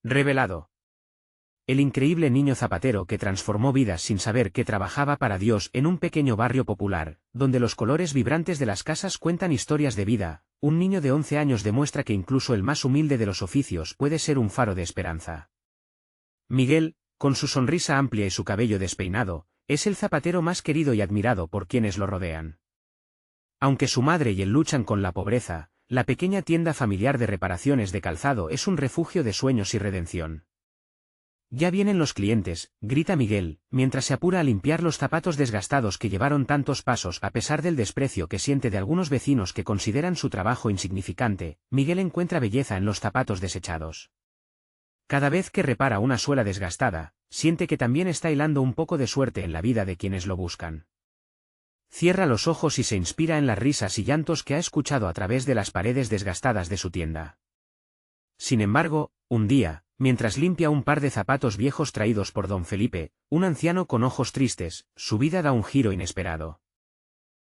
Revelado. El increíble niño zapatero que transformó vidas sin saber que trabajaba para Dios en un pequeño barrio popular, donde los colores vibrantes de las casas cuentan historias de vida. Un niño de 11 años demuestra que incluso el más humilde de los oficios puede ser un faro de esperanza. Miguel, con su sonrisa amplia y su cabello despeinado, es el zapatero más querido y admirado por quienes lo rodean. Aunque su madre y él luchan con la pobreza, la pequeña tienda familiar de reparaciones de calzado es un refugio de sueños y redención. «Ya vienen los clientes», grita Miguel, mientras se apura a limpiar los zapatos desgastados que llevaron tantos pasos. A pesar del desprecio que siente de algunos vecinos que consideran su trabajo insignificante, Miguel encuentra belleza en los zapatos desechados. Cada vez que repara una suela desgastada, siente que también está hilando un poco de suerte en la vida de quienes lo buscan. Cierra los ojos y se inspira en las risas y llantos que ha escuchado a través de las paredes desgastadas de su tienda. Sin embargo, un día, mientras limpia un par de zapatos viejos traídos por don Felipe, un anciano con ojos tristes, su vida da un giro inesperado.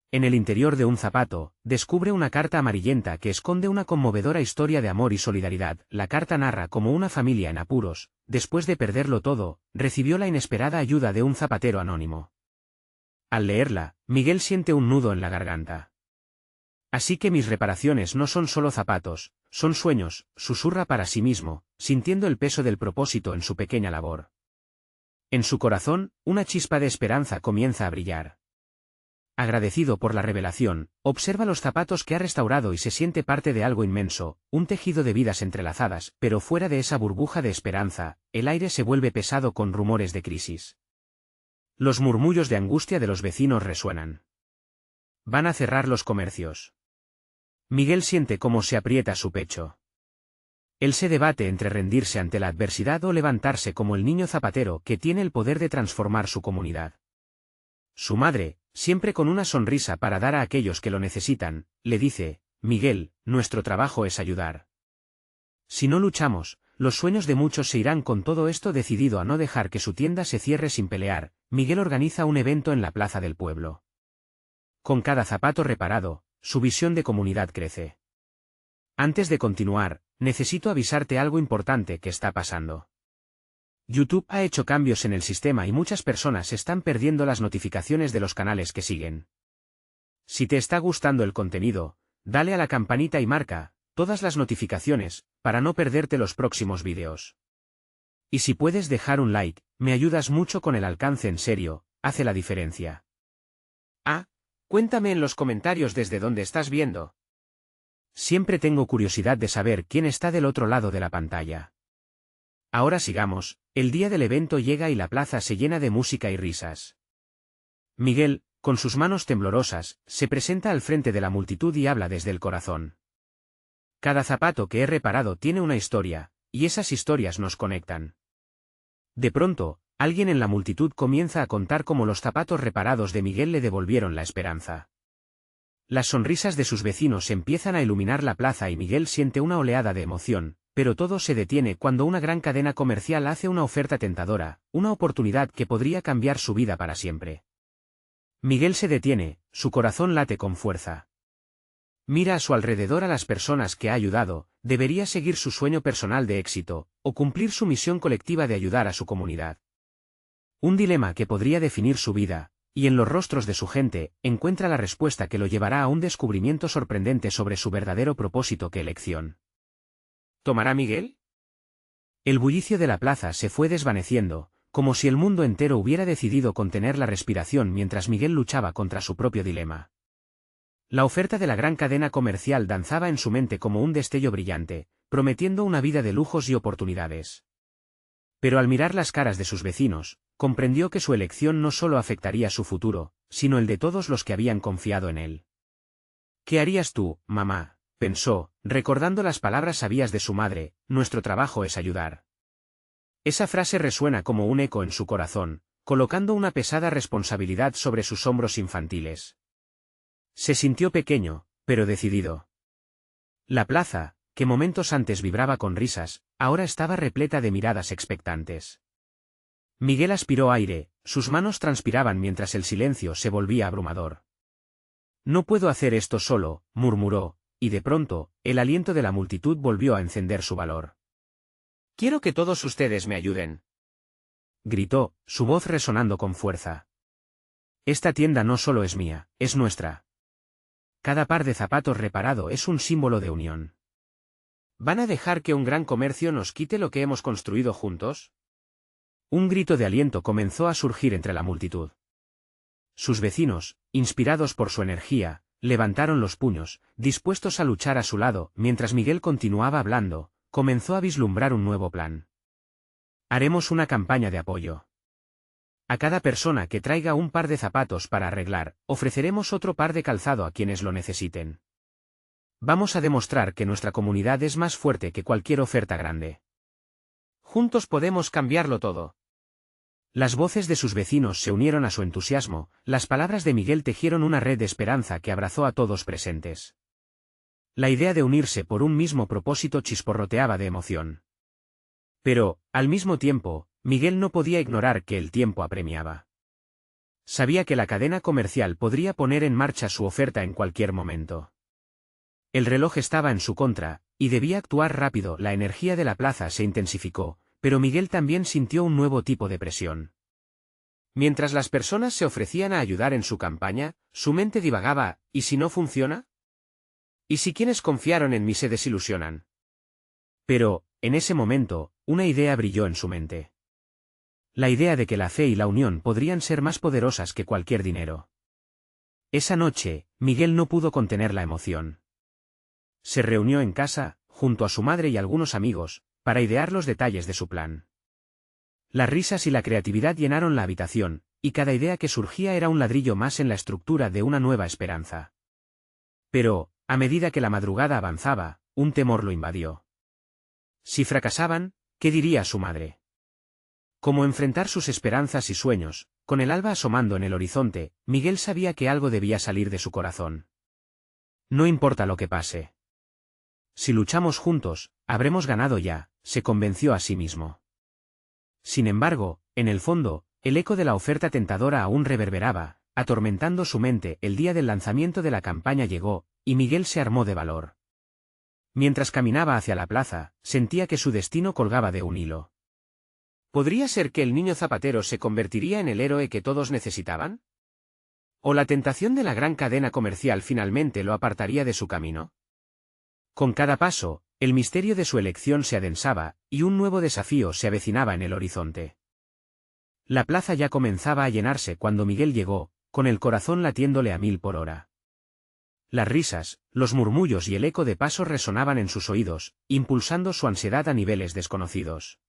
En el interior de un zapato, descubre una carta amarillenta que esconde una conmovedora historia de amor y solidaridad. La carta narra cómo una familia en apuros, después de perderlo todo, recibió la inesperada ayuda de un zapatero anónimo. Al leerla, Miguel siente un nudo en la garganta. «Así que mis reparaciones no son solo zapatos, son sueños», susurra para sí mismo, sintiendo el peso del propósito en su pequeña labor. En su corazón, una chispa de esperanza comienza a brillar. Agradecido por la revelación, observa los zapatos que ha restaurado y se siente parte de algo inmenso, un tejido de vidas entrelazadas. Pero fuera de esa burbuja de esperanza, el aire se vuelve pesado con rumores de crisis. Los murmullos de angustia de los vecinos resuenan. Van a cerrar los comercios. Miguel siente cómo se aprieta su pecho. Él se debate entre rendirse ante la adversidad o levantarse como el niño zapatero que tiene el poder de transformar su comunidad. Su madre, siempre con una sonrisa para dar a aquellos que lo necesitan, le dice: «Miguel, nuestro trabajo es ayudar. Si no luchamos, los sueños de muchos se irán». Con todo esto decidido a no dejar que su tienda se cierre sin pelear, Miguel organiza un evento en la plaza del pueblo. Con cada zapato reparado, su visión de comunidad crece. «Antes de continuar, necesito avisarte algo importante que está pasando. YouTube ha hecho cambios en el sistema y muchas personas están perdiendo las notificaciones de los canales que siguen. Si te está gustando el contenido, dale a la campanita y marca todas las notificaciones para no perderte los próximos vídeos. Y si puedes dejar un like, me ayudas mucho con el alcance. En serio, hace la diferencia. Cuéntame en los comentarios desde dónde estás viendo. Siempre tengo curiosidad de saber quién está del otro lado de la pantalla. Ahora sigamos, el día del evento llega y la plaza se llena de música y risas. Miguel, con sus manos temblorosas, se presenta al frente de la multitud y habla desde el corazón. «Cada zapato que he reparado tiene una historia, y esas historias nos conectan». De pronto, alguien en la multitud comienza a contar cómo los zapatos reparados de Miguel le devolvieron la esperanza. Las sonrisas de sus vecinos empiezan a iluminar la plaza y Miguel siente una oleada de emoción, pero todo se detiene cuando una gran cadena comercial hace una oferta tentadora, una oportunidad que podría cambiar su vida para siempre. Miguel se detiene, su corazón late con fuerza. Mira a su alrededor a las personas que ha ayudado, debería seguir su sueño personal de éxito, o cumplir su misión colectiva de ayudar a su comunidad. Un dilema que podría definir su vida, y en los rostros de su gente, encuentra la respuesta que lo llevará a un descubrimiento sorprendente sobre su verdadero propósito. ¿Qué elección tomará Miguel? El bullicio de la plaza se fue desvaneciendo, como si el mundo entero hubiera decidido contener la respiración mientras Miguel luchaba contra su propio dilema. La oferta de la gran cadena comercial danzaba en su mente como un destello brillante, prometiendo una vida de lujos y oportunidades. Pero al mirar las caras de sus vecinos, comprendió que su elección no solo afectaría su futuro, sino el de todos los que habían confiado en él. «¿Qué harías tú, mamá?», pensó, recordando las palabras sabias de su madre: «Nuestro trabajo es ayudar». Esa frase resuena como un eco en su corazón, colocando una pesada responsabilidad sobre sus hombros infantiles. Se sintió pequeño, pero decidido. La plaza, que momentos antes vibraba con risas, ahora estaba repleta de miradas expectantes. Miguel aspiró aire, sus manos transpiraban mientras el silencio se volvía abrumador. «No puedo hacer esto solo», murmuró, y de pronto, el aliento de la multitud volvió a encender su valor. Quiero que todos ustedes me ayuden, gritó, su voz resonando con fuerza. Esta tienda no solo es mía, es nuestra. Cada par de zapatos reparado es un símbolo de unión. ¿Van a dejar que un gran comercio nos quite lo que hemos construido juntos? Un grito de aliento comenzó a surgir entre la multitud. Sus vecinos, inspirados por su energía, levantaron los puños, dispuestos a luchar a su lado. Mientras Miguel continuaba hablando, comenzó a vislumbrar un nuevo plan. Haremos una campaña de apoyo. A cada persona que traiga un par de zapatos para arreglar, ofreceremos otro par de calzado a quienes lo necesiten. Vamos a demostrar que nuestra comunidad es más fuerte que cualquier oferta grande. Juntos podemos cambiarlo todo. Las voces de sus vecinos se unieron a su entusiasmo, las palabras de Miguel tejieron una red de esperanza que abrazó a todos presentes. La idea de unirse por un mismo propósito chisporroteaba de emoción. Pero, al mismo tiempo, Miguel no podía ignorar que el tiempo apremiaba. Sabía que la cadena comercial podría poner en marcha su oferta en cualquier momento. El reloj estaba en su contra, y debía actuar rápido. La energía de la plaza se intensificó, pero Miguel también sintió un nuevo tipo de presión. Mientras las personas se ofrecían a ayudar en su campaña, su mente divagaba: ¿y si no funciona? ¿Y si quienes confiaron en mí se desilusionan? Pero, en ese momento, una idea brilló en su mente. La idea de que la fe y la unión podrían ser más poderosas que cualquier dinero. Esa noche, Miguel no pudo contener la emoción. Se reunió en casa, junto a su madre y algunos amigos, para idear los detalles de su plan. Las risas y la creatividad llenaron la habitación, y cada idea que surgía era un ladrillo más en la estructura de una nueva esperanza. Pero, a medida que la madrugada avanzaba, un temor lo invadió. Si fracasaban, ¿qué diría su madre? ¿Cómo enfrentar sus esperanzas y sueños? Con el alba asomando en el horizonte, Miguel sabía que algo debía salir de su corazón. No importa lo que pase. Si luchamos juntos, habremos ganado ya, se convenció a sí mismo. Sin embargo, en el fondo, el eco de la oferta tentadora aún reverberaba, atormentando su mente. El día del lanzamiento de la campaña llegó, y Miguel se armó de valor. Mientras caminaba hacia la plaza, sentía que su destino colgaba de un hilo. ¿Podría ser que el niño zapatero se convertiría en el héroe que todos necesitaban? ¿O la tentación de la gran cadena comercial finalmente lo apartaría de su camino? Con cada paso, el misterio de su elección se adensaba, y un nuevo desafío se avecinaba en el horizonte. La plaza ya comenzaba a llenarse cuando Miguel llegó, con el corazón latiéndole a 1000 por hora. Las risas, los murmullos y el eco de pasos resonaban en sus oídos, impulsando su ansiedad a niveles desconocidos.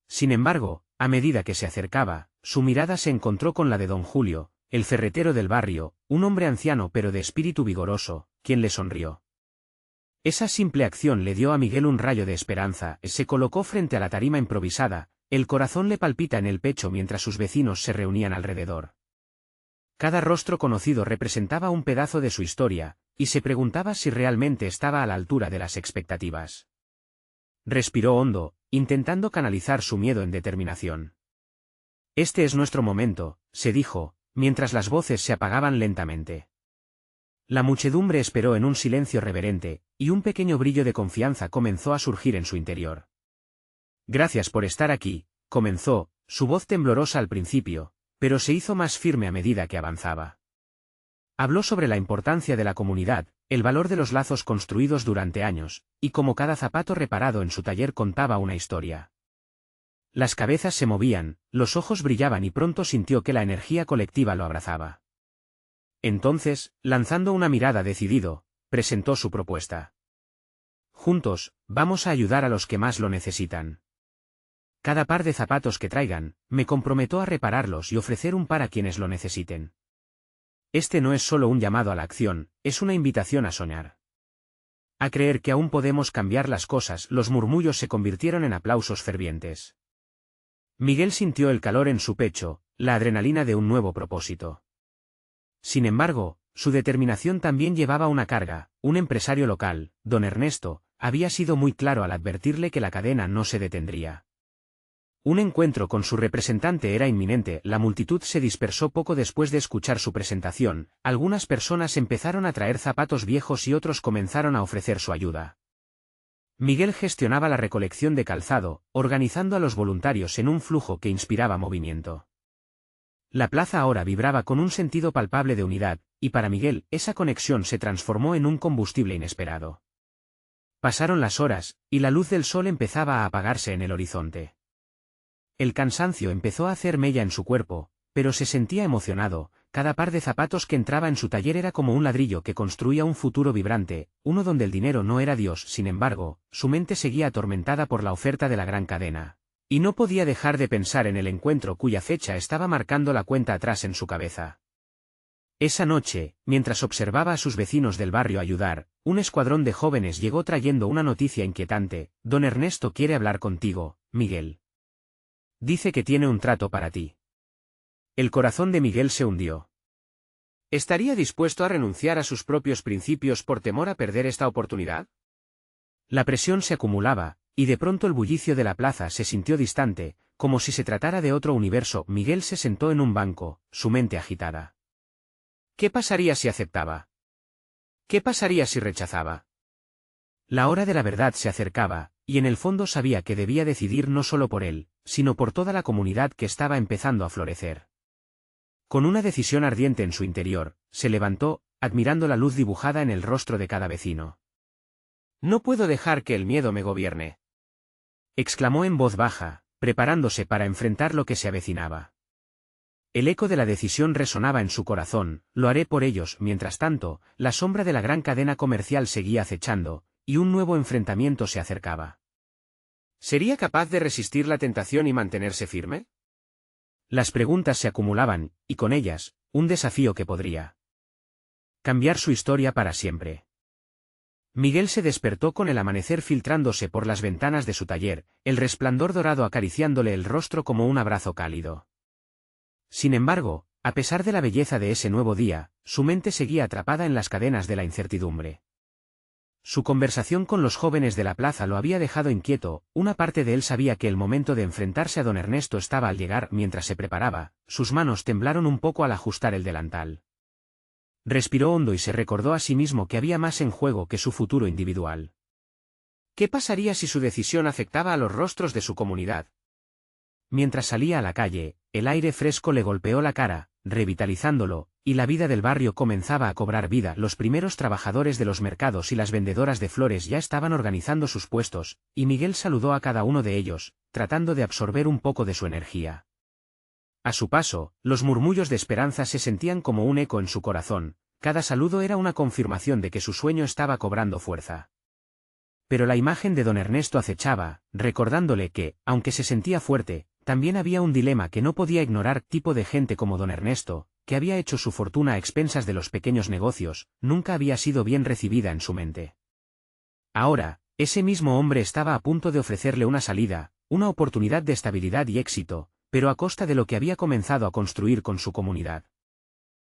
Sin embargo, a medida que se acercaba, su mirada se encontró con la de don Julio, el ferretero del barrio, un hombre anciano pero de espíritu vigoroso, quien le sonrió. Esa simple acción le dio a Miguel un rayo de esperanza. Se colocó frente a la tarima improvisada, el corazón le palpita en el pecho mientras sus vecinos se reunían alrededor. Cada rostro conocido representaba un pedazo de su historia, y se preguntaba si realmente estaba a la altura de las expectativas. Respiró hondo, intentando canalizar su miedo en determinación. Este es nuestro momento, se dijo, mientras las voces se apagaban lentamente. La muchedumbre esperó en un silencio reverente, y un pequeño brillo de confianza comenzó a surgir en su interior. Gracias por estar aquí, comenzó, su voz temblorosa al principio, pero se hizo más firme a medida que avanzaba. Habló sobre la importancia de la comunidad, el valor de los lazos construidos durante años, y cómo cada zapato reparado en su taller contaba una historia. Las cabezas se movían, los ojos brillaban y pronto sintió que la energía colectiva lo abrazaba. Entonces, lanzando una mirada decidido, presentó su propuesta. Juntos, vamos a ayudar a los que más lo necesitan. Cada par de zapatos que traigan, me comprometo a repararlos y ofrecer un par a quienes lo necesiten. Este no es solo un llamado a la acción, es una invitación a soñar. A creer que aún podemos cambiar las cosas. Los murmullos se convirtieron en aplausos fervientes. Miguel sintió el calor en su pecho, la adrenalina de un nuevo propósito. Sin embargo, su determinación también llevaba una carga. Un empresario local, don Ernesto, había sido muy claro al advertirle que la cadena no se detendría. Un encuentro con su representante era inminente. La multitud se dispersó poco después de escuchar su presentación. Algunas personas empezaron a traer zapatos viejos y otros comenzaron a ofrecer su ayuda. Miguel gestionaba la recolección de calzado, organizando a los voluntarios en un flujo que inspiraba movimiento. La plaza ahora vibraba con un sentido palpable de unidad, y para Miguel esa conexión se transformó en un combustible inesperado. Pasaron las horas, y la luz del sol empezaba a apagarse en el horizonte. El cansancio empezó a hacer mella en su cuerpo, pero se sentía emocionado. Cada par de zapatos que entraba en su taller era como un ladrillo que construía un futuro vibrante, uno donde el dinero no era Dios. Sin embargo, su mente seguía atormentada por la oferta de la gran cadena. Y no podía dejar de pensar en el encuentro cuya fecha estaba marcando la cuenta atrás en su cabeza. Esa noche, mientras observaba a sus vecinos del barrio ayudar, un escuadrón de jóvenes llegó trayendo una noticia inquietante: Don Ernesto quiere hablar contigo, Miguel. Dice que tiene un trato para ti. El corazón de Miguel se hundió. ¿Estaría dispuesto a renunciar a sus propios principios por temor a perder esta oportunidad? La presión se acumulaba, y de pronto el bullicio de la plaza se sintió distante, como si se tratara de otro universo. Miguel se sentó en un banco, su mente agitada. ¿Qué pasaría si aceptaba? ¿Qué pasaría si rechazaba? La hora de la verdad se acercaba, y en el fondo sabía que debía decidir no solo por él, sino por toda la comunidad que estaba empezando a florecer. Con una decisión ardiente en su interior, se levantó, admirando la luz dibujada en el rostro de cada vecino. «No puedo dejar que el miedo me gobierne», exclamó en voz baja, preparándose para enfrentar lo que se avecinaba. El eco de la decisión resonaba en su corazón: lo haré por ellos. Mientras tanto, la sombra de la gran cadena comercial seguía acechando, y un nuevo enfrentamiento se acercaba. ¿Sería capaz de resistir la tentación y mantenerse firme? Las preguntas se acumulaban, y con ellas, un desafío que podría cambiar su historia para siempre. Miguel se despertó con el amanecer filtrándose por las ventanas de su taller, el resplandor dorado acariciándole el rostro como un abrazo cálido. Sin embargo, a pesar de la belleza de ese nuevo día, su mente seguía atrapada en las cadenas de la incertidumbre. Su conversación con los jóvenes de la plaza lo había dejado inquieto. Una parte de él sabía que el momento de enfrentarse a don Ernesto estaba al llegar. Mientras se preparaba, sus manos temblaron un poco al ajustar el delantal. Respiró hondo y se recordó a sí mismo que había más en juego que su futuro individual. ¿Qué pasaría si su decisión afectaba a los rostros de su comunidad? Mientras salía a la calle, el aire fresco le golpeó la cara, revitalizándolo, y la vida del barrio comenzaba a cobrar vida. Los primeros trabajadores de los mercados y las vendedoras de flores ya estaban organizando sus puestos, y Miguel saludó a cada uno de ellos, tratando de absorber un poco de su energía. A su paso, los murmullos de esperanza se sentían como un eco en su corazón. Cada saludo era una confirmación de que su sueño estaba cobrando fuerza. Pero la imagen de don Ernesto acechaba, recordándole que, aunque se sentía fuerte, también había un dilema que no podía ignorar. Tipo de gente como don Ernesto, que había hecho su fortuna a expensas de los pequeños negocios, nunca había sido bien recibida en su mente. Ahora, ese mismo hombre estaba a punto de ofrecerle una salida, una oportunidad de estabilidad y éxito, pero a costa de lo que había comenzado a construir con su comunidad.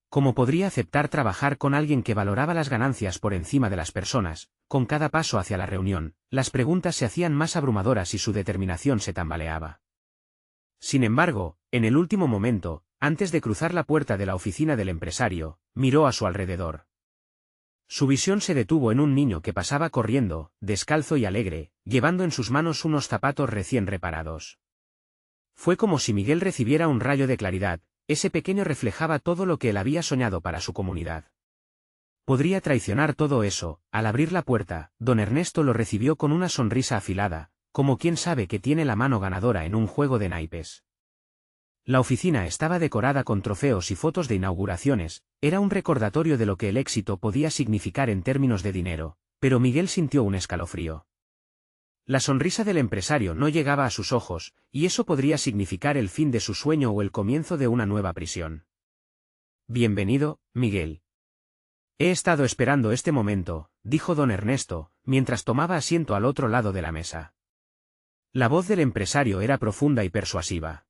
¿Cómo podría aceptar trabajar con alguien que valoraba las ganancias por encima de las personas? Con cada paso hacia la reunión, las preguntas se hacían más abrumadoras y su determinación se tambaleaba. Sin embargo, en el último momento, antes de cruzar la puerta de la oficina del empresario, miró a su alrededor. Su visión se detuvo en un niño que pasaba corriendo, descalzo y alegre, llevando en sus manos unos zapatos recién reparados. Fue como si Miguel recibiera un rayo de claridad. Ese pequeño reflejaba todo lo que él había soñado para su comunidad. Podría traicionar todo eso. Al abrir la puerta, don Ernesto lo recibió con una sonrisa afilada, como quien sabe que tiene la mano ganadora en un juego de naipes. La oficina estaba decorada con trofeos y fotos de inauguraciones. Era un recordatorio de lo que el éxito podía significar en términos de dinero, pero Miguel sintió un escalofrío. La sonrisa del empresario no llegaba a sus ojos, y eso podría significar el fin de su sueño o el comienzo de una nueva prisión. «Bienvenido, Miguel. He estado esperando este momento», dijo don Ernesto, mientras tomaba asiento al otro lado de la mesa. La voz del empresario era profunda y persuasiva.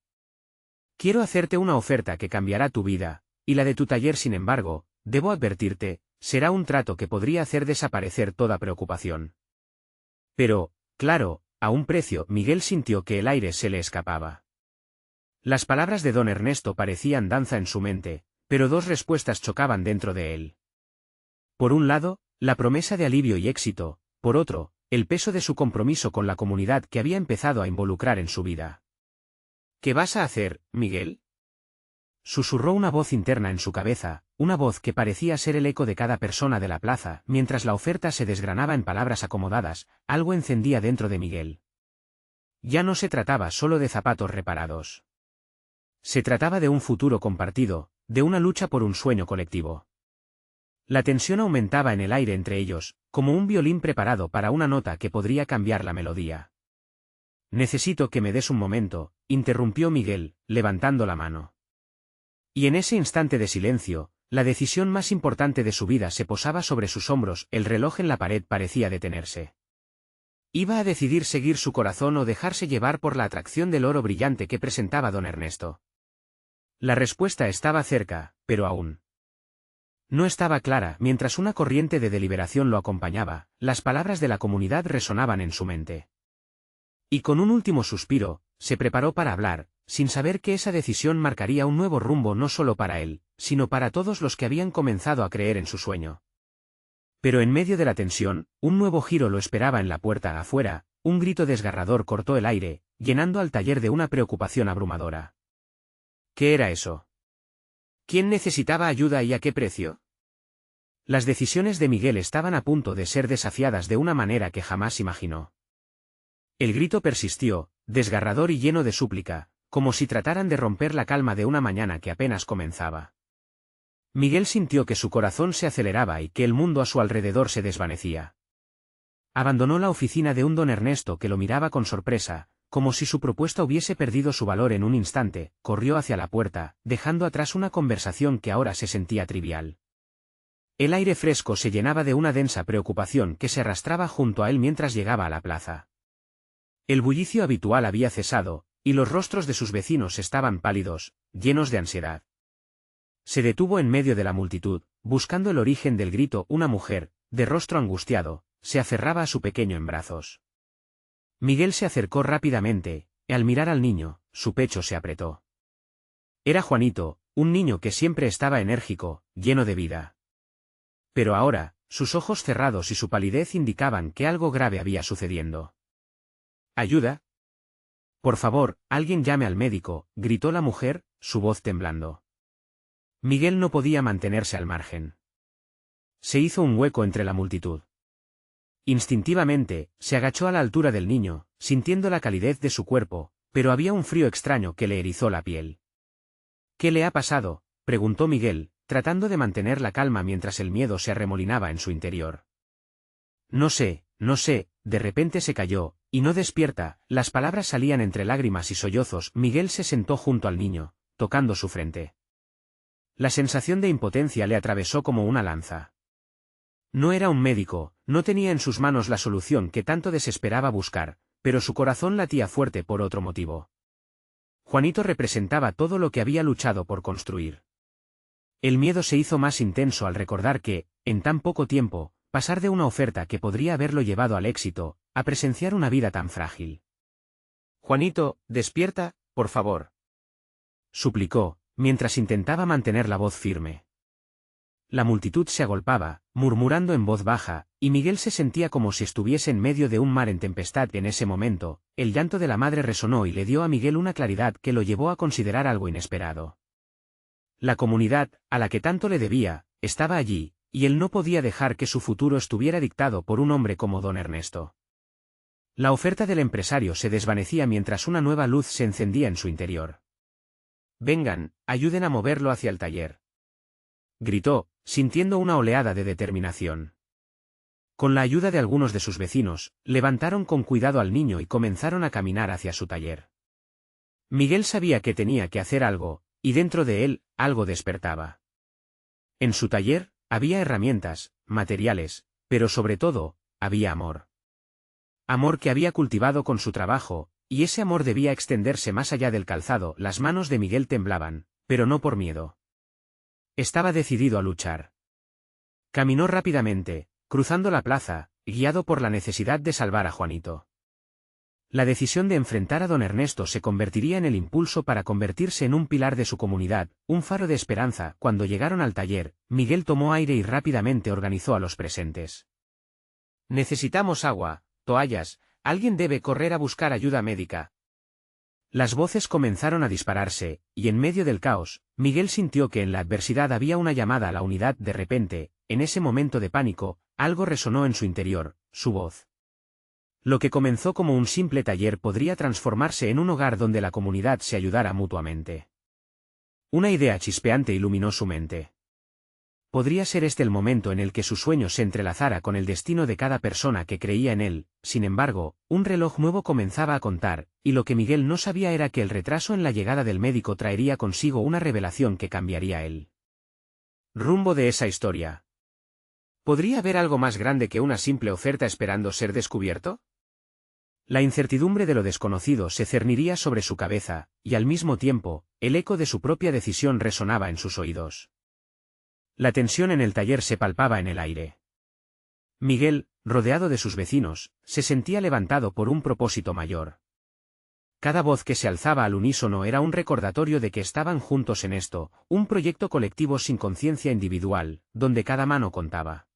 «Quiero hacerte una oferta que cambiará tu vida, y la de tu taller. Sin embargo, debo advertirte, será un trato que podría hacer desaparecer toda preocupación. Pero, claro, a un precio». Miguel sintió que el aire se le escapaba. Las palabras de don Ernesto parecían danza en su mente, pero dos respuestas chocaban dentro de él. Por un lado, la promesa de alivio y éxito; por otro, el peso de su compromiso con la comunidad que había empezado a involucrar en su vida. ¿Qué vas a hacer, Miguel? Susurró una voz interna en su cabeza, una voz que parecía ser el eco de cada persona de la plaza. Mientras la oferta se desgranaba en palabras acomodadas, algo encendía dentro de Miguel. Ya no se trataba solo de zapatos reparados. Se trataba de un futuro compartido, de una lucha por un sueño colectivo. La tensión aumentaba en el aire entre ellos, como un violín preparado para una nota que podría cambiar la melodía. Necesito que me des un momento, interrumpió Miguel, levantando la mano. Y en ese instante de silencio, la decisión más importante de su vida se posaba sobre sus hombros. El reloj en la pared parecía detenerse. Iba a decidir seguir su corazón o dejarse llevar por la atracción del oro brillante que presentaba don Ernesto. La respuesta estaba cerca, pero aún no estaba clara. Mientras una corriente de deliberación lo acompañaba, las palabras de la comunidad resonaban en su mente. Y con un último suspiro, se preparó para hablar, sin saber que esa decisión marcaría un nuevo rumbo no solo para él, sino para todos los que habían comenzado a creer en su sueño. Pero en medio de la tensión, un nuevo giro lo esperaba en la puerta afuera. Un grito desgarrador cortó el aire, llenando al taller de una preocupación abrumadora. ¿Qué era eso? ¿Quién necesitaba ayuda y a qué precio? Las decisiones de Miguel estaban a punto de ser desafiadas de una manera que jamás imaginó. El grito persistió, desgarrador y lleno de súplica, como si trataran de romper la calma de una mañana que apenas comenzaba. Miguel sintió que su corazón se aceleraba y que el mundo a su alrededor se desvanecía. Abandonó la oficina de un don Ernesto que lo miraba con sorpresa, como si su propuesta hubiese perdido su valor en un instante. Corrió hacia la puerta, dejando atrás una conversación que ahora se sentía trivial. El aire fresco se llenaba de una densa preocupación que se arrastraba junto a él mientras llegaba a la plaza. El bullicio habitual había cesado, y los rostros de sus vecinos estaban pálidos, llenos de ansiedad. Se detuvo en medio de la multitud, buscando el origen del grito. Una mujer, de rostro angustiado, se aferraba a su pequeño en brazos. Miguel se acercó rápidamente, y al mirar al niño, su pecho se apretó. Era Juanito, un niño que siempre estaba enérgico, lleno de vida. Pero ahora, sus ojos cerrados y su palidez indicaban que algo grave había sucediendo. ¿Ayuda? Por favor, alguien llame al médico, gritó la mujer, su voz temblando. Miguel no podía mantenerse al margen. Se hizo un hueco entre la multitud. Instintivamente, se agachó a la altura del niño, sintiendo la calidez de su cuerpo, pero había un frío extraño que le erizó la piel. ¿Qué le ha pasado?, preguntó Miguel, tratando de mantener la calma mientras el miedo se arremolinaba en su interior. No sé, de repente se cayó, y no despierta. Las palabras salían entre lágrimas y sollozos. Miguel se sentó junto al niño, tocando su frente. La sensación de impotencia le atravesó como una lanza. No era un médico, no tenía en sus manos la solución que tanto desesperaba buscar, pero su corazón latía fuerte por otro motivo. Juanito representaba todo lo que había luchado por construir. El miedo se hizo más intenso al recordar que, en tan poco tiempo, pasar de una oferta que podría haberlo llevado al éxito, a presenciar una vida tan frágil. Juanito, despierta, por favor. Suplicó, mientras intentaba mantener la voz firme. La multitud se agolpaba, murmurando en voz baja, y Miguel se sentía como si estuviese en medio de un mar en tempestad. En ese momento, el llanto de la madre resonó y le dio a Miguel una claridad que lo llevó a considerar algo inesperado. La comunidad, a la que tanto le debía, estaba allí, y él no podía dejar que su futuro estuviera dictado por un hombre como don Ernesto. La oferta del empresario se desvanecía mientras una nueva luz se encendía en su interior. «Vengan, ayuden a moverlo hacia el taller», gritó, sintiendo una oleada de determinación. Con la ayuda de algunos de sus vecinos, levantaron con cuidado al niño y comenzaron a caminar hacia su taller. Miguel sabía que tenía que hacer algo, y dentro de él, algo despertaba. En su taller, había herramientas, materiales, pero sobre todo, había amor. Amor que había cultivado con su trabajo, y ese amor debía extenderse más allá del calzado. Las manos de Miguel temblaban, pero no por miedo. Estaba decidido a luchar. Caminó rápidamente, cruzando la plaza, guiado por la necesidad de salvar a Juanito. La decisión de enfrentar a don Ernesto se convertiría en el impulso para convertirse en un pilar de su comunidad, un faro de esperanza. Cuando llegaron al taller, Miguel tomó aire y rápidamente organizó a los presentes. «Necesitamos agua», toallas, alguien debe correr a buscar ayuda médica. Las voces comenzaron a dispararse, y en medio del caos, Miguel sintió que en la adversidad había una llamada a la unidad. De repente, en ese momento de pánico, algo resonó en su interior, su voz. Lo que comenzó como un simple taller podría transformarse en un hogar donde la comunidad se ayudara mutuamente. Una idea chispeante iluminó su mente. Podría ser este el momento en el que su sueño se entrelazara con el destino de cada persona que creía en él. Sin embargo, un reloj nuevo comenzaba a contar, y lo que Miguel no sabía era que el retraso en la llegada del médico traería consigo una revelación que cambiaría el rumbo de esa historia. ¿Podría haber algo más grande que una simple oferta esperando ser descubierto? La incertidumbre de lo desconocido se cerniría sobre su cabeza, y al mismo tiempo, el eco de su propia decisión resonaba en sus oídos. La tensión en el taller se palpaba en el aire. Miguel, rodeado de sus vecinos, se sentía levantado por un propósito mayor. Cada voz que se alzaba al unísono era un recordatorio de que estaban juntos en esto, un proyecto colectivo sin conciencia individual, donde cada mano contaba.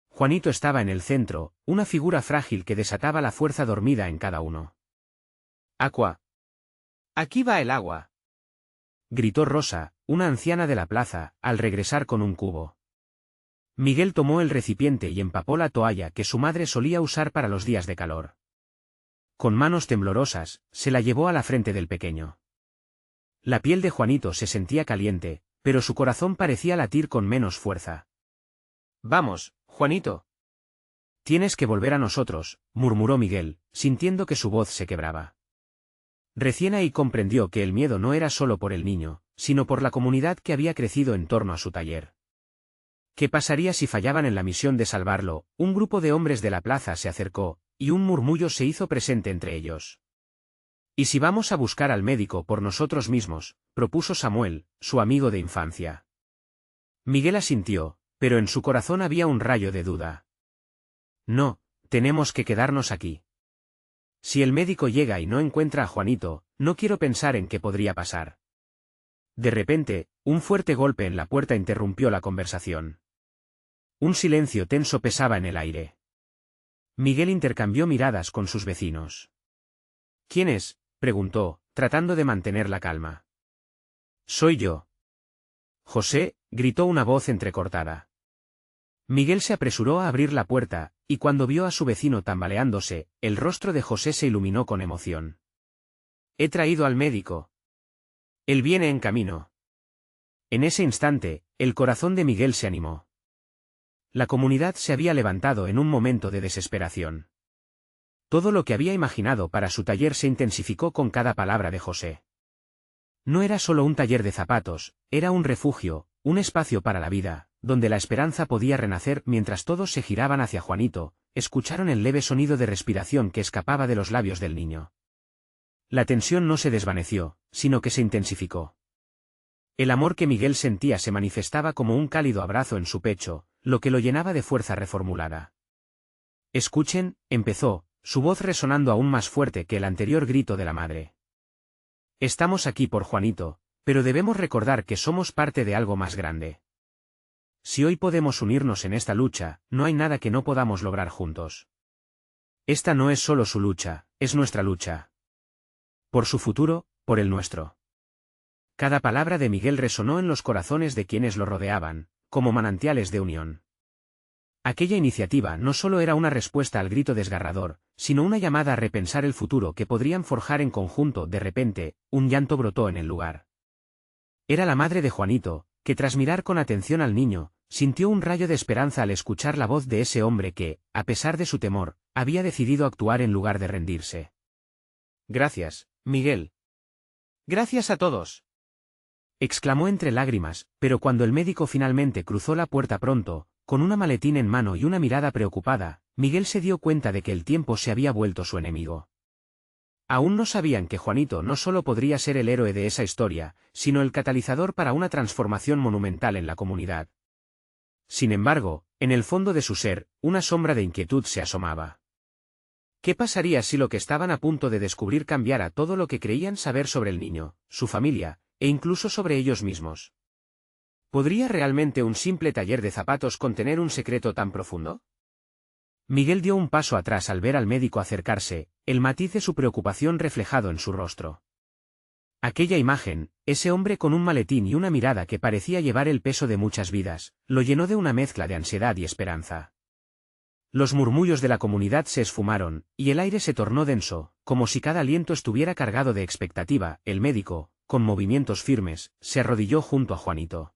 Juanito estaba en el centro, una figura frágil que desataba la fuerza dormida en cada uno. «Aqua. Aquí va el agua», gritó Rosa, una anciana de la plaza, al regresar con un cubo. Miguel tomó el recipiente y empapó la toalla que su madre solía usar para los días de calor. Con manos temblorosas, se la llevó a la frente del pequeño. La piel de Juanito se sentía caliente, pero su corazón parecía latir con menos fuerza. «Vamos, Juanito. Tienes que volver a nosotros», murmuró Miguel, sintiendo que su voz se quebraba. Recién ahí comprendió que el miedo no era solo por el niño, sino por la comunidad que había crecido en torno a su taller. ¿Qué pasaría si fallaban en la misión de salvarlo? Un grupo de hombres de la plaza se acercó, y un murmullo se hizo presente entre ellos. «¿Y si vamos a buscar al médico por nosotros mismos?», propuso Samuel, su amigo de infancia. Miguel asintió, pero en su corazón había un rayo de duda. «No, tenemos que quedarnos aquí. Si el médico llega y no encuentra a Juanito, no quiero pensar en qué podría pasar». De repente, un fuerte golpe en la puerta interrumpió la conversación. Un silencio tenso pesaba en el aire. Miguel intercambió miradas con sus vecinos. «¿Quién es?», preguntó, tratando de mantener la calma. «Soy yo». «José», gritó una voz entrecortada. Miguel se apresuró a abrir la puerta, y cuando vio a su vecino tambaleándose, el rostro de José se iluminó con emoción. «He traído al médico. Él viene en camino». En ese instante, el corazón de Miguel se animó. La comunidad se había levantado en un momento de desesperación. Todo lo que había imaginado para su taller se intensificó con cada palabra de José. No era solo un taller de zapatos, era un refugio, un espacio para la vida, donde la esperanza podía renacer. Mientras todos se giraban hacia Juanito, escucharon el leve sonido de respiración que escapaba de los labios del niño. La tensión no se desvaneció, sino que se intensificó. El amor que Miguel sentía se manifestaba como un cálido abrazo en su pecho, lo que lo llenaba de fuerza reformulada. «Escuchen», empezó, su voz resonando aún más fuerte que el anterior grito de la madre. «Estamos aquí por Juanito, pero debemos recordar que somos parte de algo más grande. Si hoy podemos unirnos en esta lucha, no hay nada que no podamos lograr juntos. Esta no es solo su lucha, es nuestra lucha. Por su futuro, por el nuestro». Cada palabra de Miguel resonó en los corazones de quienes lo rodeaban, como manantiales de unión. Aquella iniciativa no solo era una respuesta al grito desgarrador, sino una llamada a repensar el futuro que podrían forjar en conjunto. De repente, un llanto brotó en el lugar. Era la madre de Juanito, que tras mirar con atención al niño, sintió un rayo de esperanza al escuchar la voz de ese hombre que, a pesar de su temor, había decidido actuar en lugar de rendirse. «Gracias, Miguel. Gracias a todos», exclamó entre lágrimas, pero cuando el médico finalmente cruzó la puerta pronto, con una maletín en mano y una mirada preocupada, Miguel se dio cuenta de que el tiempo se había vuelto su enemigo. Aún no sabían que Juanito no solo podría ser el héroe de esa historia, sino el catalizador para una transformación monumental en la comunidad. Sin embargo, en el fondo de su ser, una sombra de inquietud se asomaba. ¿Qué pasaría si lo que estaban a punto de descubrir cambiara todo lo que creían saber sobre el niño, su familia, e incluso sobre ellos mismos? ¿Podría realmente un simple taller de zapatos contener un secreto tan profundo? Miguel dio un paso atrás al ver al médico acercarse, el matiz de su preocupación reflejado en su rostro. Aquella imagen, ese hombre con un maletín y una mirada que parecía llevar el peso de muchas vidas, lo llenó de una mezcla de ansiedad y esperanza. Los murmullos de la comunidad se esfumaron, y el aire se tornó denso, como si cada aliento estuviera cargado de expectativa. El médico, con movimientos firmes, se arrodilló junto a Juanito.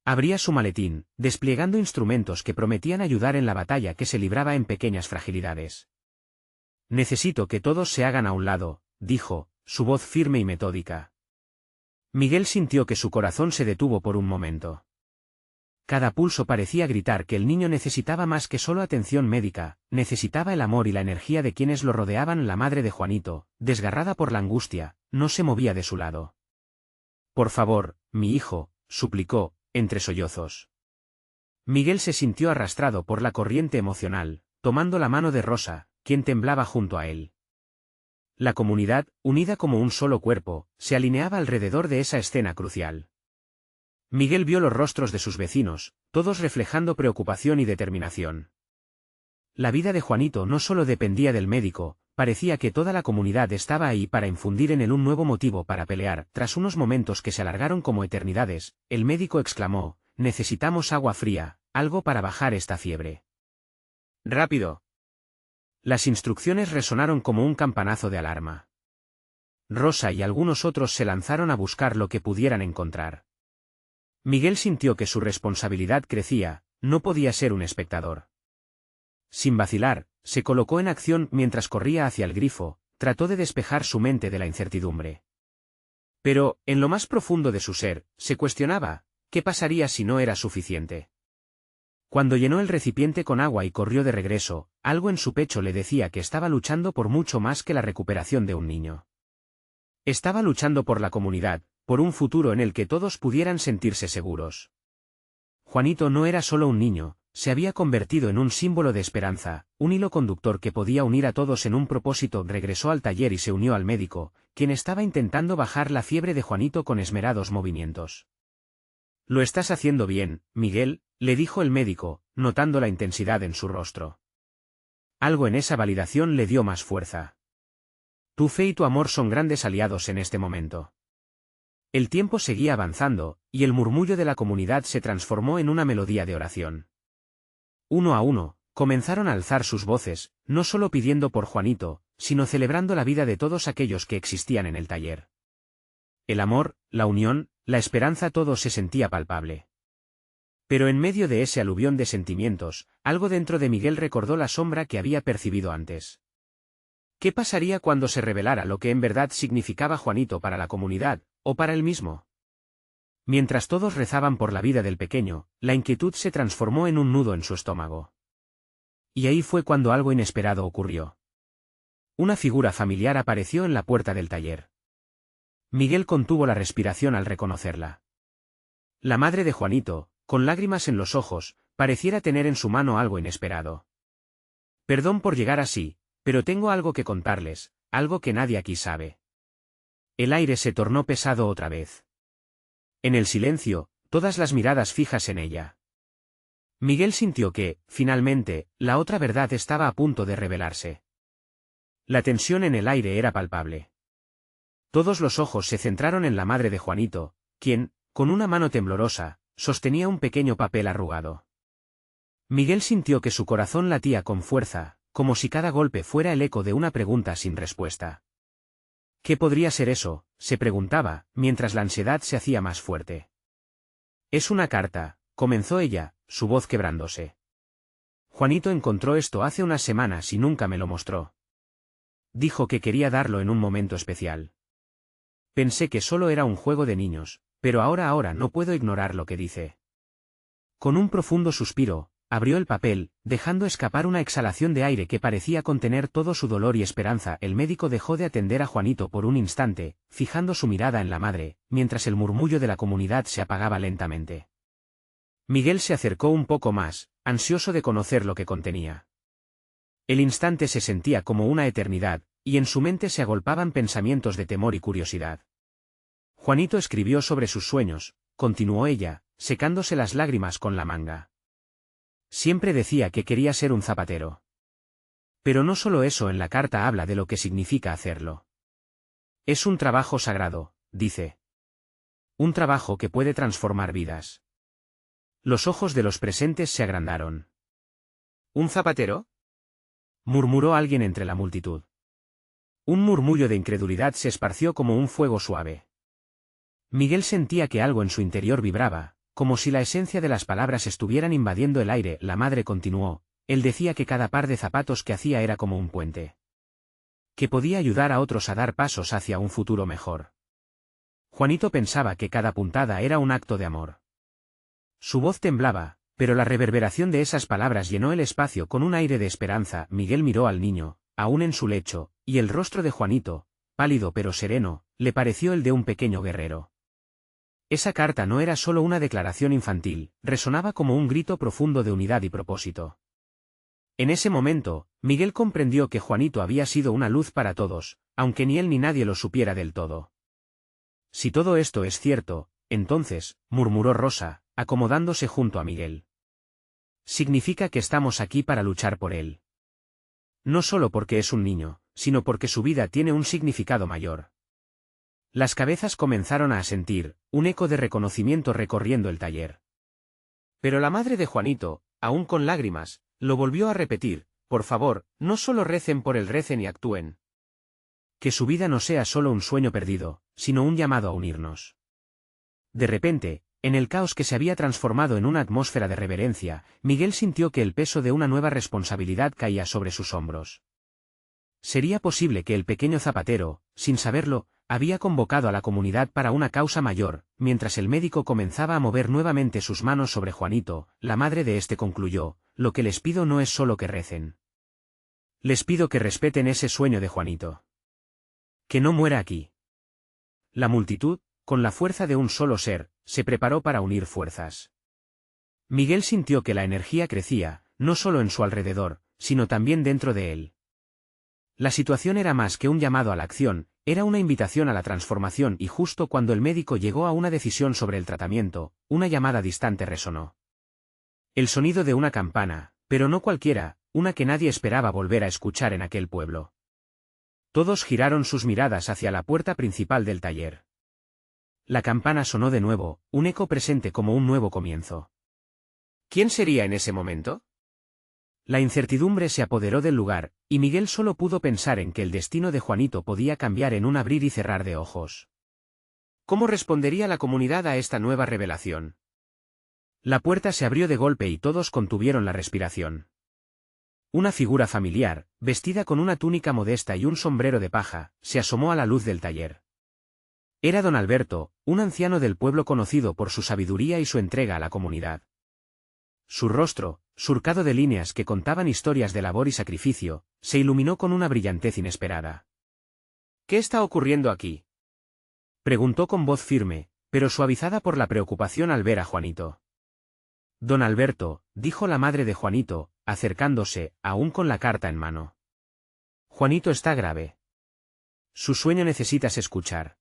Abría su maletín, desplegando instrumentos que prometían ayudar en la batalla que se libraba en pequeñas fragilidades. «Necesito que todos se hagan a un lado», dijo, su voz firme y metódica. Miguel sintió que su corazón se detuvo por un momento. Cada pulso parecía gritar que el niño necesitaba más que solo atención médica, necesitaba el amor y la energía de quienes lo rodeaban. La madre de Juanito, desgarrada por la angustia, no se movía de su lado. «Por favor, mi hijo», suplicó, entre sollozos. Miguel se sintió arrastrado por la corriente emocional, tomando la mano de Rosa, quien temblaba junto a él. La comunidad, unida como un solo cuerpo, se alineaba alrededor de esa escena crucial. Miguel vio los rostros de sus vecinos, todos reflejando preocupación y determinación. La vida de Juanito no solo dependía del médico, parecía que toda la comunidad estaba ahí para infundir en él un nuevo motivo para pelear. Tras unos momentos que se alargaron como eternidades, el médico exclamó: «Necesitamos agua fría, algo para bajar esta fiebre». «¡Rápido!». Las instrucciones resonaron como un campanazo de alarma. Rosa y algunos otros se lanzaron a buscar lo que pudieran encontrar. Miguel sintió que su responsabilidad crecía, no podía ser un espectador. Sin vacilar, se colocó en acción mientras corría hacia el grifo, trató de despejar su mente de la incertidumbre. Pero, en lo más profundo de su ser, se cuestionaba, ¿qué pasaría si no era suficiente? Cuando llenó el recipiente con agua y corrió de regreso, algo en su pecho le decía que estaba luchando por mucho más que la recuperación de un niño. Estaba luchando por la comunidad, por un futuro en el que todos pudieran sentirse seguros. Juanito no era solo un niño, se había convertido en un símbolo de esperanza, un hilo conductor que podía unir a todos en un propósito. Regresó al taller y se unió al médico, quien estaba intentando bajar la fiebre de Juanito con esmerados movimientos. «Lo estás haciendo bien, Miguel», le dijo el médico, notando la intensidad en su rostro. Algo en esa validación le dio más fuerza. «Tu fe y tu amor son grandes aliados en este momento». El tiempo seguía avanzando, y el murmullo de la comunidad se transformó en una melodía de oración. Uno a uno, comenzaron a alzar sus voces, no solo pidiendo por Juanito, sino celebrando la vida de todos aquellos que existían en el taller. El amor, la unión, la esperanza, todo se sentía palpable. Pero en medio de ese aluvión de sentimientos, algo dentro de Miguel recordó la sombra que había percibido antes. ¿Qué pasaría cuando se revelara lo que en verdad significaba Juanito para la comunidad, o para él mismo? Mientras todos rezaban por la vida del pequeño, la inquietud se transformó en un nudo en su estómago. Y ahí fue cuando algo inesperado ocurrió. Una figura familiar apareció en la puerta del taller. Miguel contuvo la respiración al reconocerla. La madre de Juanito, con lágrimas en los ojos, pareciera tener en su mano algo inesperado. «Perdón por llegar así, pero tengo algo que contarles, algo que nadie aquí sabe». El aire se tornó pesado otra vez. En el silencio, todas las miradas fijas en ella. Miguel sintió que, finalmente, la otra verdad estaba a punto de revelarse. La tensión en el aire era palpable. Todos los ojos se centraron en la madre de Juanito, quien, con una mano temblorosa, sostenía un pequeño papel arrugado. Miguel sintió que su corazón latía con fuerza, como si cada golpe fuera el eco de una pregunta sin respuesta. ¿Qué podría ser eso?, se preguntaba, mientras la ansiedad se hacía más fuerte. «Es una carta», comenzó ella, su voz quebrándose. «Juanito encontró esto hace unas semanas y nunca me lo mostró. Dijo que quería darlo en un momento especial. Pensé que solo era un juego de niños, pero ahora no puedo ignorar lo que dice». Con un profundo suspiro, abrió el papel, dejando escapar una exhalación de aire que parecía contener todo su dolor y esperanza. El médico dejó de atender a Juanito por un instante, fijando su mirada en la madre, mientras el murmullo de la comunidad se apagaba lentamente. Miguel se acercó un poco más, ansioso de conocer lo que contenía. El instante se sentía como una eternidad, y en su mente se agolpaban pensamientos de temor y curiosidad. Juanito escribió sobre sus sueños, continuó ella, secándose las lágrimas con la manga. Siempre decía que quería ser un zapatero. Pero no solo eso, en la carta habla de lo que significa hacerlo. Es un trabajo sagrado, dice. Un trabajo que puede transformar vidas. Los ojos de los presentes se agrandaron. ¿Un zapatero?, murmuró alguien entre la multitud. Un murmullo de incredulidad se esparció como un fuego suave. Miguel sentía que algo en su interior vibraba, como si la esencia de las palabras estuvieran invadiendo el aire. La madre continuó, él decía que cada par de zapatos que hacía era como un puente. Que podía ayudar a otros a dar pasos hacia un futuro mejor. Juanito pensaba que cada puntada era un acto de amor. Su voz temblaba, pero la reverberación de esas palabras llenó el espacio con un aire de esperanza. Miguel miró al niño, aún en su lecho, y el rostro de Juanito, pálido pero sereno, le pareció el de un pequeño guerrero. Esa carta no era solo una declaración infantil, resonaba como un grito profundo de unidad y propósito. En ese momento, Miguel comprendió que Juanito había sido una luz para todos, aunque ni él ni nadie lo supiera del todo. Si todo esto es cierto, entonces, murmuró Rosa, acomodándose junto a Miguel. Significa que estamos aquí para luchar por él. No solo porque es un niño, sino porque su vida tiene un significado mayor. Las cabezas comenzaron a asentir, un eco de reconocimiento recorriendo el taller. Pero la madre de Juanito, aún con lágrimas, lo volvió a repetir: por favor, no solo recen por él, recen y actúen. Que su vida no sea solo un sueño perdido, sino un llamado a unirnos. De repente, en el caos que se había transformado en una atmósfera de reverencia, Miguel sintió que el peso de una nueva responsabilidad caía sobre sus hombros. ¿Sería posible que el pequeño zapatero, sin saberlo, había convocado a la comunidad para una causa mayor? Mientras el médico comenzaba a mover nuevamente sus manos sobre Juanito, la madre de este concluyó: lo que les pido no es solo que recen. Les pido que respeten ese sueño de Juanito. Que no muera aquí. La multitud, con la fuerza de un solo ser, se preparó para unir fuerzas. Miguel sintió que la energía crecía, no solo en su alrededor, sino también dentro de él. La situación era más que un llamado a la acción, era una invitación a la transformación, y justo cuando el médico llegó a una decisión sobre el tratamiento, una llamada distante resonó. El sonido de una campana, pero no cualquiera, una que nadie esperaba volver a escuchar en aquel pueblo. Todos giraron sus miradas hacia la puerta principal del taller. La campana sonó de nuevo, un eco presente como un nuevo comienzo. ¿Quién sería en ese momento? La incertidumbre se apoderó del lugar, y Miguel solo pudo pensar en que el destino de Juanito podía cambiar en un abrir y cerrar de ojos. ¿Cómo respondería la comunidad a esta nueva revelación? La puerta se abrió de golpe y todos contuvieron la respiración. Una figura familiar, vestida con una túnica modesta y un sombrero de paja, se asomó a la luz del taller. Era don Alberto, un anciano del pueblo conocido por su sabiduría y su entrega a la comunidad. Su rostro, surcado de líneas que contaban historias de labor y sacrificio, se iluminó con una brillantez inesperada. ¿Qué está ocurriendo aquí?, preguntó con voz firme, pero suavizada por la preocupación al ver a Juanito. Don Alberto, dijo la madre de Juanito, acercándose, aún con la carta en mano. Juanito está grave. Su sueño necesitas escuchar.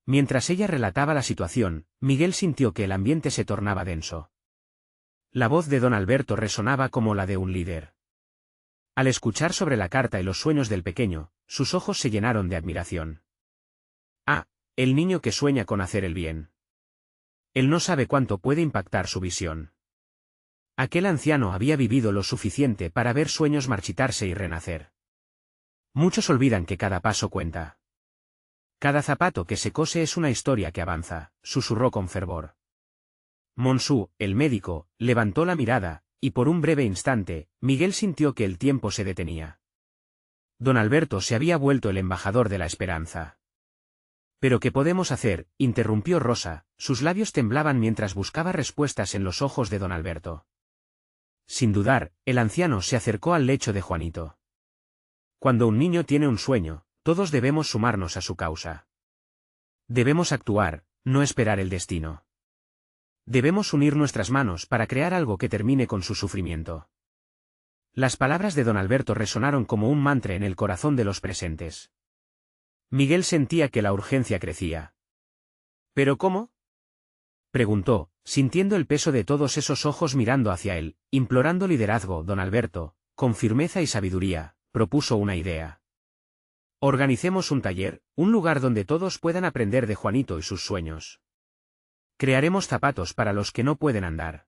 Mientras ella relataba la situación, Miguel sintió que el ambiente se tornaba denso. La voz de don Alberto resonaba como la de un líder. Al escuchar sobre la carta y los sueños del pequeño, sus ojos se llenaron de admiración. Ah, el niño que sueña con hacer el bien. Él no sabe cuánto puede impactar su visión. Aquel anciano había vivido lo suficiente para ver sueños marchitarse y renacer. Muchos olvidan que cada paso cuenta. Cada zapato que se cose es una historia que avanza, susurró con fervor. Monsú, el médico, levantó la mirada, y por un breve instante, Miguel sintió que el tiempo se detenía. Don Alberto se había vuelto el embajador de la esperanza. ¿Pero qué podemos hacer?, interrumpió Rosa, sus labios temblaban mientras buscaba respuestas en los ojos de don Alberto. Sin dudar, el anciano se acercó al lecho de Juanito. Cuando un niño tiene un sueño, todos debemos sumarnos a su causa. Debemos actuar, no esperar el destino. Debemos unir nuestras manos para crear algo que termine con su sufrimiento. Las palabras de don Alberto resonaron como un mantra en el corazón de los presentes. Miguel sentía que la urgencia crecía. ¿Pero cómo?, preguntó, Sintiendo el peso de todos esos ojos mirando hacia él, implorando liderazgo, don Alberto, con firmeza y sabiduría, propuso una idea. Organicemos un taller, un lugar donde todos puedan aprender de Juanito y sus sueños. Crearemos zapatos para los que no pueden andar.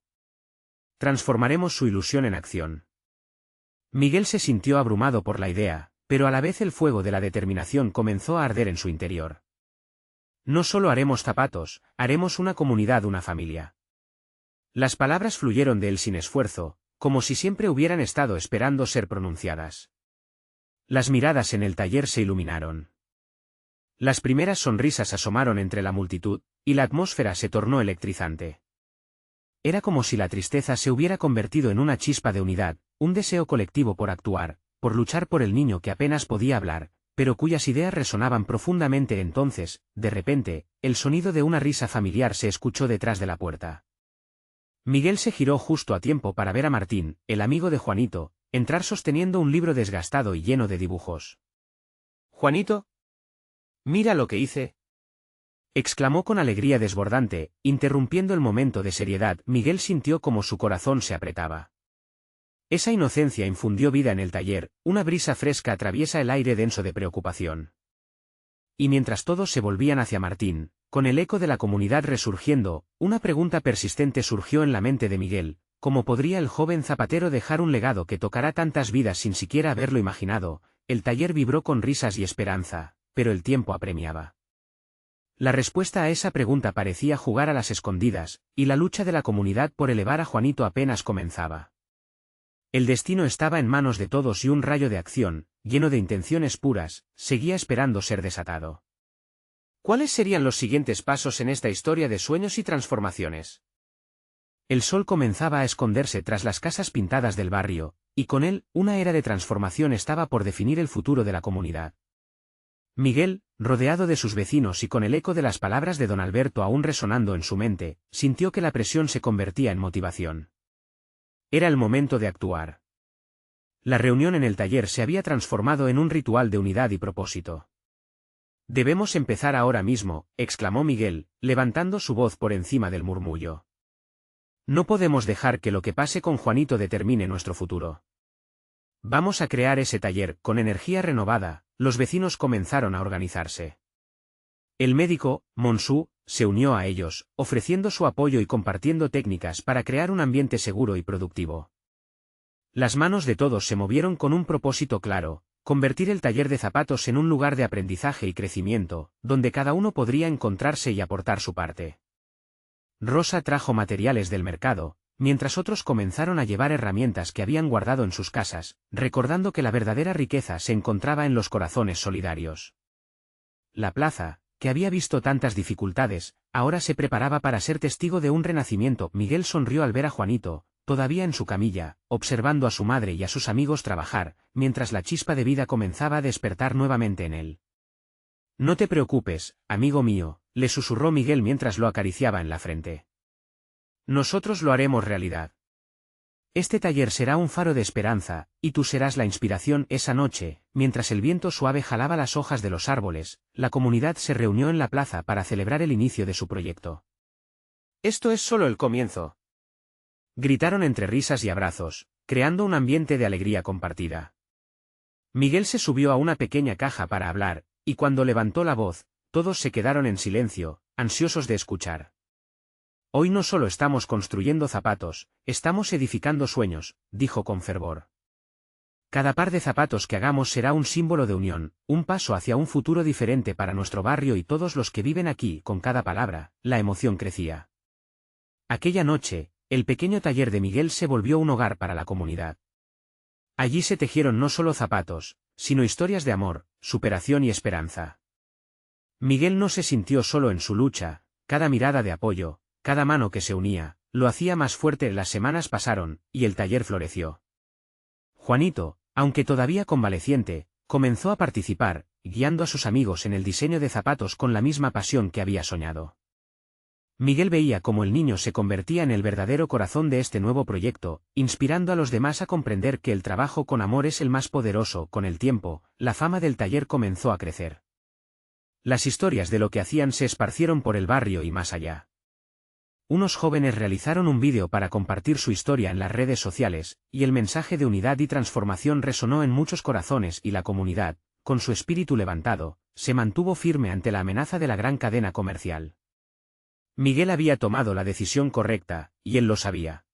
Transformaremos su ilusión en acción. Miguel se sintió abrumado por la idea, pero a la vez el fuego de la determinación comenzó a arder en su interior. No solo haremos zapatos, haremos una comunidad, una familia. Las palabras fluyeron de él sin esfuerzo, como si siempre hubieran estado esperando ser pronunciadas. Las miradas en el taller se iluminaron. Las primeras sonrisas asomaron entre la multitud, y la atmósfera se tornó electrizante. Era como si la tristeza se hubiera convertido en una chispa de unidad, un deseo colectivo por actuar, por luchar por el niño que apenas podía hablar, pero cuyas ideas resonaban profundamente. Entonces, de repente, el sonido de una risa familiar se escuchó detrás de la puerta. Miguel se giró justo a tiempo para ver a Martín, el amigo de Juanito, entrar sosteniendo un libro desgastado y lleno de dibujos. «Juanito, mira lo que hice», exclamó con alegría desbordante, interrumpiendo el momento de seriedad. Miguel sintió como su corazón se apretaba. Esa inocencia infundió vida en el taller, una brisa fresca atraviesa el aire denso de preocupación. Y mientras todos se volvían hacia Martín, con el eco de la comunidad resurgiendo, una pregunta persistente surgió en la mente de Miguel: ¿cómo podría el joven zapatero dejar un legado que tocará tantas vidas sin siquiera haberlo imaginado? El taller vibró con risas y esperanza, pero el tiempo apremiaba. La respuesta a esa pregunta parecía jugar a las escondidas, y la lucha de la comunidad por elevar a Juanito apenas comenzaba. El destino estaba en manos de todos y un rayo de acción, lleno de intenciones puras, seguía esperando ser desatado. ¿Cuáles serían los siguientes pasos en esta historia de sueños y transformaciones? El sol comenzaba a esconderse tras las casas pintadas del barrio, y con él, una era de transformación estaba por definir el futuro de la comunidad. Miguel, rodeado de sus vecinos y con el eco de las palabras de don Alberto aún resonando en su mente, sintió que la presión se convertía en motivación. Era el momento de actuar. La reunión en el taller se había transformado en un ritual de unidad y propósito. «Debemos empezar ahora mismo», exclamó Miguel, levantando su voz por encima del murmullo. «No podemos dejar que lo que pase con Juanito determine nuestro futuro. Vamos a crear ese taller». Con energía renovada, los vecinos comenzaron a organizarse. El médico, Monsú, se unió a ellos, ofreciendo su apoyo y compartiendo técnicas para crear un ambiente seguro y productivo. Las manos de todos se movieron con un propósito claro: convertir el taller de zapatos en un lugar de aprendizaje y crecimiento, donde cada uno podría encontrarse y aportar su parte. Rosa trajo materiales del mercado, mientras otros comenzaron a llevar herramientas que habían guardado en sus casas, recordando que la verdadera riqueza se encontraba en los corazones solidarios. La plaza, que había visto tantas dificultades, ahora se preparaba para ser testigo de un renacimiento. Miguel sonrió al ver a Juanito, todavía en su camilla, observando a su madre y a sus amigos trabajar, mientras la chispa de vida comenzaba a despertar nuevamente en él. «No te preocupes, amigo mío», le susurró Miguel mientras lo acariciaba en la frente. «Nosotros lo haremos realidad. Este taller será un faro de esperanza, y tú serás la inspiración». Esa noche, mientras el viento suave jalaba las hojas de los árboles, la comunidad se reunió en la plaza para celebrar el inicio de su proyecto. «Esto es solo el comienzo», gritaron entre risas y abrazos, creando un ambiente de alegría compartida. Miguel se subió a una pequeña caja para hablar, y cuando levantó la voz, todos se quedaron en silencio, ansiosos de escuchar. «Hoy no solo estamos construyendo zapatos, estamos edificando sueños», dijo con fervor. «Cada par de zapatos que hagamos será un símbolo de unión, un paso hacia un futuro diferente para nuestro barrio y todos los que viven aquí». Con cada palabra, la emoción crecía. Aquella noche, el pequeño taller de Miguel se volvió un hogar para la comunidad. Allí se tejieron no solo zapatos, sino historias de amor, superación y esperanza. Miguel no se sintió solo en su lucha, cada mirada de apoyo, cada mano que se unía, lo hacía más fuerte. Las semanas pasaron, y el taller floreció. Juanito, aunque todavía convaleciente, comenzó a participar, guiando a sus amigos en el diseño de zapatos con la misma pasión que había soñado. Miguel veía cómo el niño se convertía en el verdadero corazón de este nuevo proyecto, inspirando a los demás a comprender que el trabajo con amor es el más poderoso. Con el tiempo, la fama del taller comenzó a crecer. Las historias de lo que hacían se esparcieron por el barrio y más allá. unos jóvenes realizaron un vídeo para compartir su historia en las redes sociales, y el mensaje de unidad y transformación resonó en muchos corazones y la comunidad, con su espíritu levantado, se mantuvo firme ante la amenaza de la gran cadena comercial. Miguel había tomado la decisión correcta, y él lo sabía.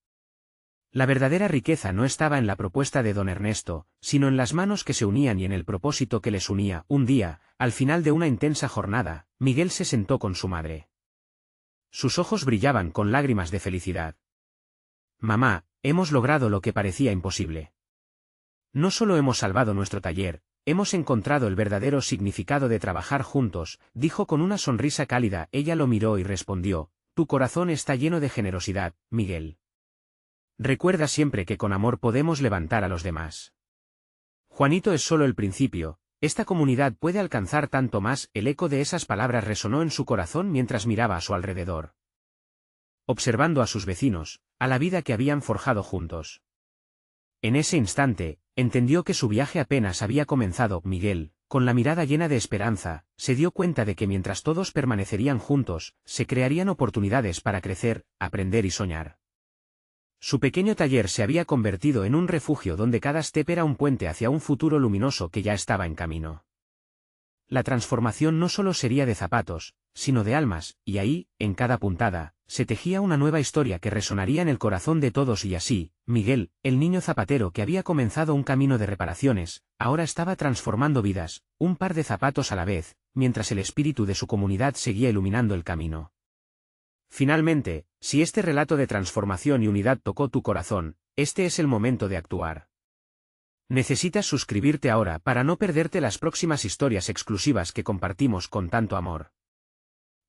La verdadera riqueza no estaba en la propuesta de don Ernesto, sino en las manos que se unían y en el propósito que les unía. Un día, al final de una intensa jornada, Miguel se sentó con su madre. Sus ojos brillaban con lágrimas de felicidad. «Mamá, hemos logrado lo que parecía imposible. No solo hemos salvado nuestro taller, hemos encontrado el verdadero significado de trabajar juntos», dijo con una sonrisa cálida. Ella lo miró y respondió: «Tu corazón está lleno de generosidad, Miguel. Recuerda siempre que con amor podemos levantar a los demás. Juanito es solo el principio, esta comunidad puede alcanzar tanto más». El eco de esas palabras resonó en su corazón mientras miraba a su alrededor, observando a sus vecinos, a la vida que habían forjado juntos. En ese instante, entendió que su viaje apenas había comenzado. Miguel, con la mirada llena de esperanza, se dio cuenta de que mientras todos permanecerían juntos, se crearían oportunidades para crecer, aprender y soñar. Su pequeño taller se había convertido en un refugio donde cada step era un puente hacia un futuro luminoso que ya estaba en camino. La transformación no solo sería de zapatos, sino de almas, y ahí, en cada puntada, se tejía una nueva historia que resonaría en el corazón de todos. Y así, Miguel, el niño zapatero que había comenzado un camino de reparaciones, ahora estaba transformando vidas, un par de zapatos a la vez, mientras el espíritu de su comunidad seguía iluminando el camino. Finalmente, si este relato de transformación y unidad tocó tu corazón, este es el momento de actuar. Necesitas suscribirte ahora para no perderte las próximas historias exclusivas que compartimos con tanto amor.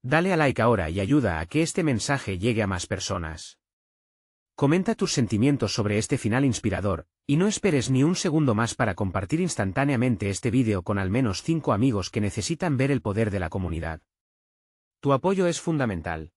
Dale a like ahora y ayuda a que este mensaje llegue a más personas. Comenta tus sentimientos sobre este final inspirador, y no esperes ni un segundo más para compartir instantáneamente este vídeo con al menos 5 amigos que necesitan ver el poder de la comunidad. Tu apoyo es fundamental.